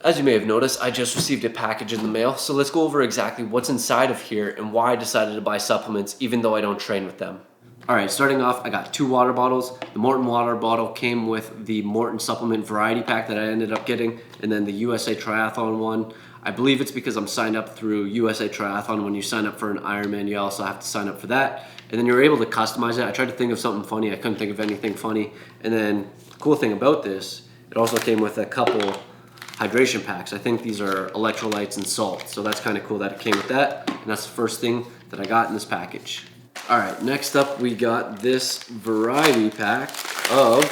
As you may have noticed, I just received a package in the mail, so let's go over exactly what's inside of here and why I decided to buy supplements even though I don't train with them. Alright, starting off, I got 2 water bottles. The Morton water bottle came with the Morton supplement variety pack that I ended up getting, and then the USA Triathlon one. I believe it's because I'm signed up through USA Triathlon. When you sign up for an Ironman, you also have to sign up for that. And then you're able to customize it. I tried to think of something funny. I couldn't think of anything funny. And then the cool thing about this, it also came with a couple hydration packs. I think these are electrolytes and salt. So that's kind of cool that it came with that. And that's the first thing that I got in this package. All right, next up we got this variety pack of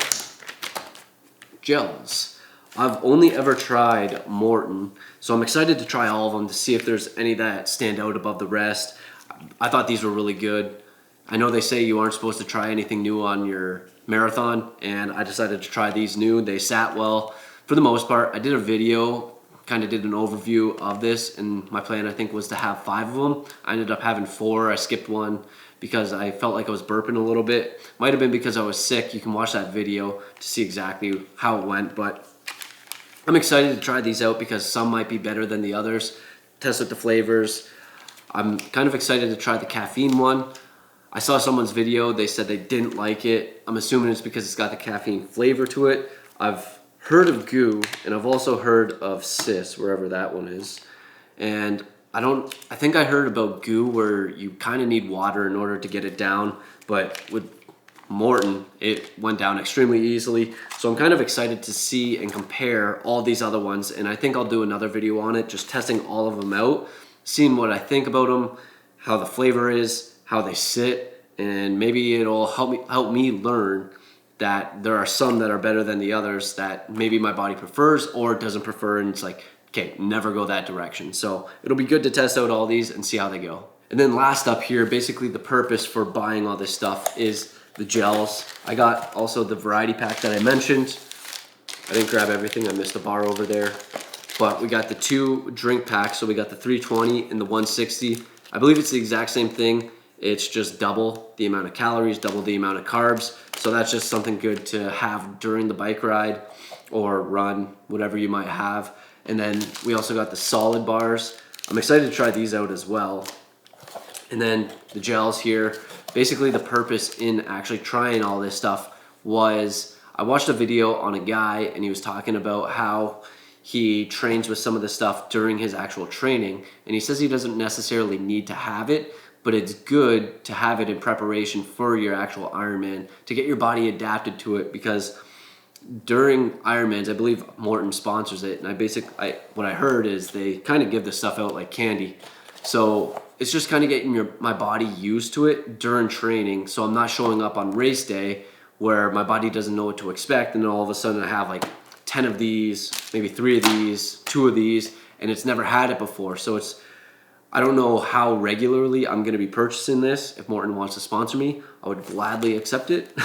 gels. I've only ever tried Morton, so I'm excited to try all of them to see if there's any that stand out above the rest. I thought these were really good. I know they say you aren't supposed to try anything new on your marathon, and I decided to try these new. They sat well for the most part. I did a video, kind of did an overview of this, and my plan I think was to have 5 of them. I ended up having 4. I skipped one because I felt like I was burping a little bit. Might have been because I was sick. You can watch that video to see exactly how it went, but I'm excited to try these out because some might be better than the others. Test out the flavors. I'm kind of excited to try the caffeine one. I saw someone's video, they said they didn't like it. I'm assuming it's because it's got the caffeine flavor to it. I've heard of Goo, and I've also heard of Sis, wherever that one is. And I think I heard about Goo where you kind of need water in order to get it down, but with Morton, it went down extremely easily. So I'm kind of excited to see and compare all these other ones, and I think I'll do another video on it, just testing all of them out, seeing what I think about them, how the flavor is, how they sit, and maybe it'll help me learn that there are some that are better than the others that maybe my body prefers or doesn't prefer, and it's like, okay, never go that direction. So it'll be good to test out all these and see how they go. And then last up here, basically the purpose for buying all this stuff is the gels. I got also the variety pack that I mentioned. I didn't grab everything, I missed a bar over there. But we got the 2 drink packs, so we got the 320 and the 160. I believe it's the exact same thing. It's just double the amount of calories, double the amount of carbs. So that's just something good to have during the bike ride or run, whatever you might have. And then we also got the solid bars. I'm excited to try these out as well. And then the gels here. Basically the purpose in actually trying all this stuff was I watched a video on a guy and he was talking about how he trains with some of the stuff during his actual training. And he says he doesn't necessarily need to have it, but it's good to have it in preparation for your actual Ironman to get your body adapted to it, because during Ironmans, I believe Morton sponsors it, and what I heard is they kind of give this stuff out like candy. So it's just kind of getting my body used to it during training, so I'm not showing up on race day where my body doesn't know what to expect, and then all of a sudden I have like 10 of these, maybe 3 of these, 2 of these, and it's never had it before. So I don't know how regularly I'm going to be purchasing this. If Morton wants to sponsor me, I would gladly accept it.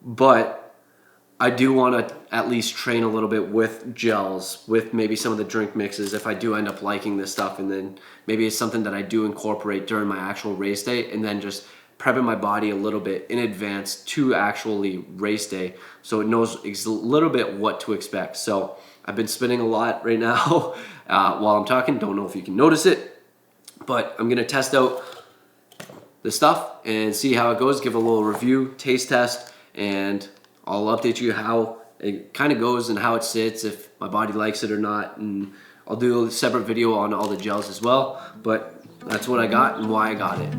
But I do want to at least train a little bit with gels, with maybe some of the drink mixes if I do end up liking this stuff, and then maybe it's something that I do incorporate during my actual race day, and then just prepping my body a little bit in advance to actually race day so it knows a little bit what to expect. So I've been spinning a lot right now while I'm talking. Don't know if you can notice it, but I'm going to test out the stuff and see how it goes, give a little review, taste test, and I'll update you how it kind of goes and how it sits, if my body likes it or not, and I'll do a separate video on all the gels as well. But that's what I got and why I got it.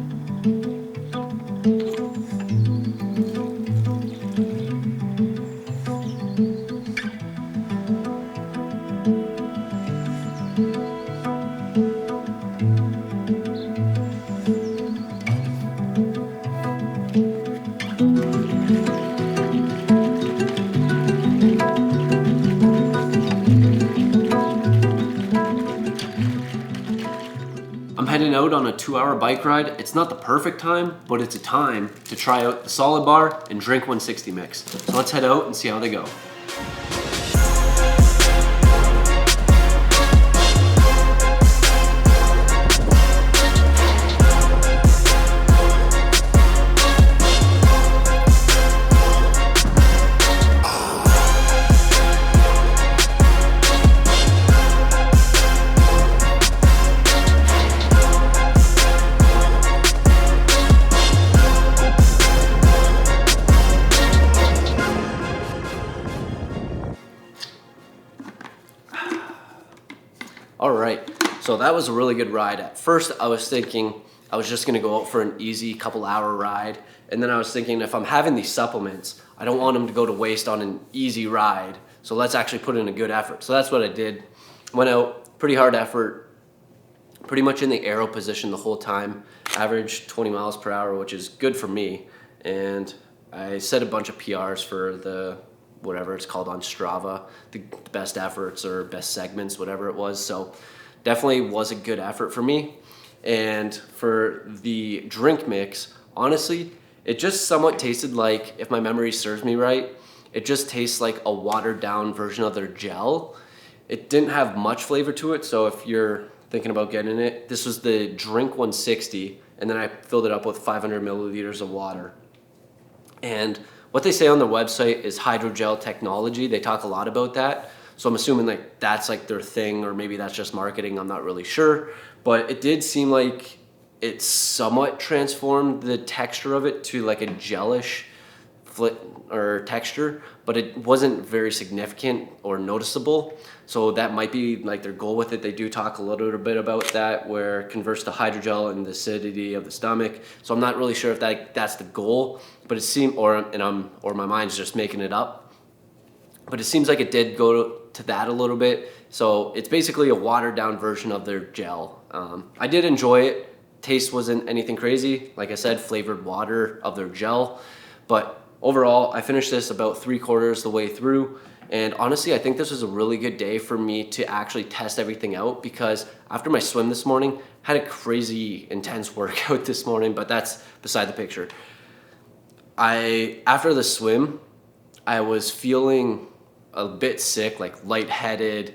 I'm heading out on a 2-hour bike ride. It's not the perfect time, but it's a time to try out the solid bar and drink 160 mix. So let's head out and see how they go. So that was a really good ride. At first, I was thinking I was just gonna go out for an easy couple-hour ride, and then I was thinking if I'm having these supplements, I don't want them to go to waste on an easy ride. So let's actually put in a good effort. So that's what I did. Went out, pretty hard effort, pretty much in the aero position the whole time. Averaged 20 miles per hour, which is good for me. And I set a bunch of PRs for the whatever it's called on Strava, the best efforts or best segments, whatever it was. So definitely was a good effort for me. And for the drink mix, honestly, it just somewhat tasted like, if my memory serves me right, it just tastes like a watered down version of their gel. It didn't have much flavor to it, so if you're thinking about getting it, this was the Drink 160, and then I filled it up with 500 milliliters of water. And what they say on their website is hydrogel technology. They talk a lot about that. So I'm assuming like that's like their thing, or maybe that's just marketing. I'm not really sure. But it did seem like it somewhat transformed the texture of it to like a gelish or texture, but it wasn't very significant or noticeable. So that might be like their goal with it. They do talk a little bit about that, where it converts to hydrogel and the acidity of the stomach. So I'm not really sure if that's the goal, but it seemed, or my mind's just making it up. But it seems like it did go to that a little bit. So it's basically a watered down version of their gel. I did enjoy it. Taste wasn't anything crazy. Like I said, flavored water of their gel. But overall, I finished this about 3/4 the way through. And honestly, I think this was a really good day for me to actually test everything out, because after my swim this morning, I had a crazy intense workout this morning, but that's beside the picture. After the swim, I was feeling a bit sick, like lightheaded,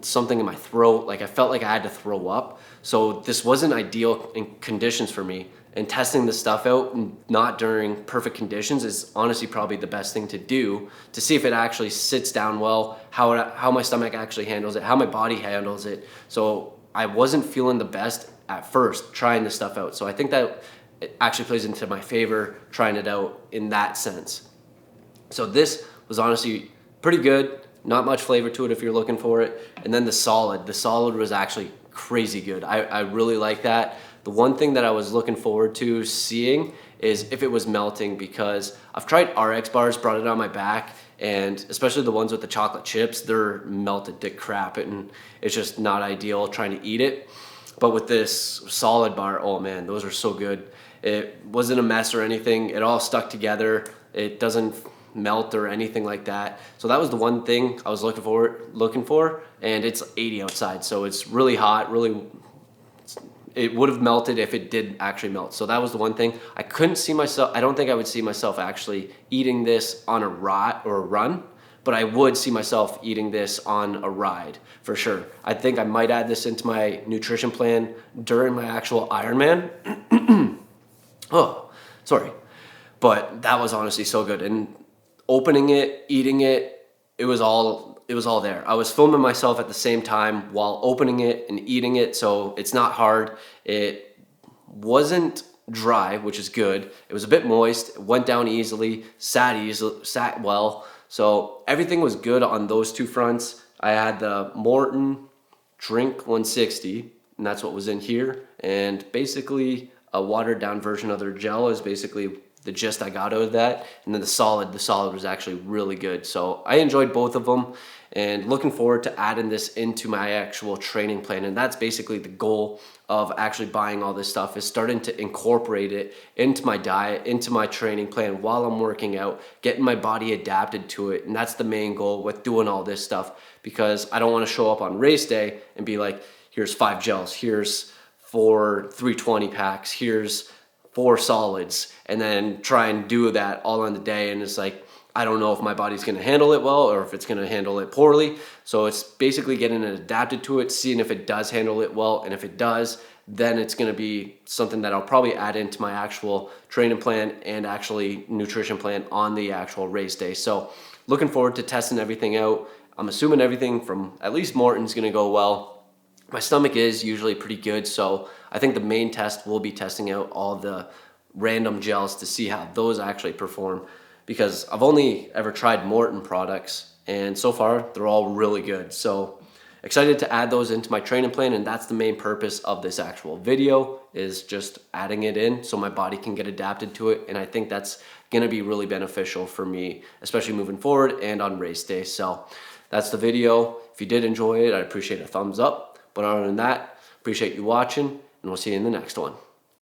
something in my throat. Like I felt like I had to throw up. So this wasn't ideal in conditions for me. And testing this stuff out, not during perfect conditions, is honestly probably the best thing to do to see if it actually sits down well, how my stomach actually handles it, how my body handles it. So I wasn't feeling the best at first trying this stuff out. So I think that it actually plays into my favor trying it out in that sense. So this was honestly pretty good. Not much flavor to it if you're looking for it. And then the solid was actually crazy good. I really like that. The one thing that I was looking forward to seeing is if it was melting, because I've tried RX bars, brought it on my back, and especially the ones with the chocolate chips, they're melted to crap, and it's just not ideal trying to eat it. But with this solid bar, oh man, those are so good. It wasn't a mess or anything. It all stuck together. It doesn't melt or anything like that. So that was the one thing I was looking for, and it's 80 outside, so it's really hot, it would have melted if it did actually melt. So that was the one thing. I don't think I would see myself actually eating this on a run, but I would see myself eating this on a ride for sure. I think I might add this into my nutrition plan during my actual Ironman. Oh, sorry. But that was honestly so good. And opening it, eating it, it was all there. I was filming myself at the same time while opening it and eating it, so it's not hard. It wasn't dry, which is good. It was a bit moist. It went down easily, sat well. So everything was good on those two fronts. I had the Morton Drink 160, and that's what was in here. And basically a watered down version of their gel is basically the gist I got out of that. And then the solid was actually really good. So I enjoyed both of them, and looking forward to adding this into my actual training plan. And that's basically the goal of actually buying all this stuff, is starting to incorporate it into my diet, into my training plan while I'm working out, getting my body adapted to it. And that's the main goal with doing all this stuff, because I don't want to show up on race day and be like, here's 5 gels, here's 4 320 packs, here's 4 solids, and then try and do that all on the day. And it's like, I don't know if my body's going to handle it well or if it's going to handle it poorly. So it's basically getting it adapted to it, seeing if it does handle it well. And if it does, then it's going to be something that I'll probably add into my actual training plan and actually nutrition plan on the actual race day. So looking forward to testing everything out. I'm assuming everything from at least Morton's going to go well. My stomach is usually pretty good, so I think the main test will be testing out all the random gels to see how those actually perform, because I've only ever tried Morton products, and so far they're all really good. So excited to add those into my training plan, and that's the main purpose of this actual video, is just adding it in so my body can get adapted to it. And I think that's gonna be really beneficial for me, especially moving forward and on race day. So that's the video. If you did enjoy it, I'd appreciate a thumbs up. But other than that, appreciate you watching, and we'll see you in the next one.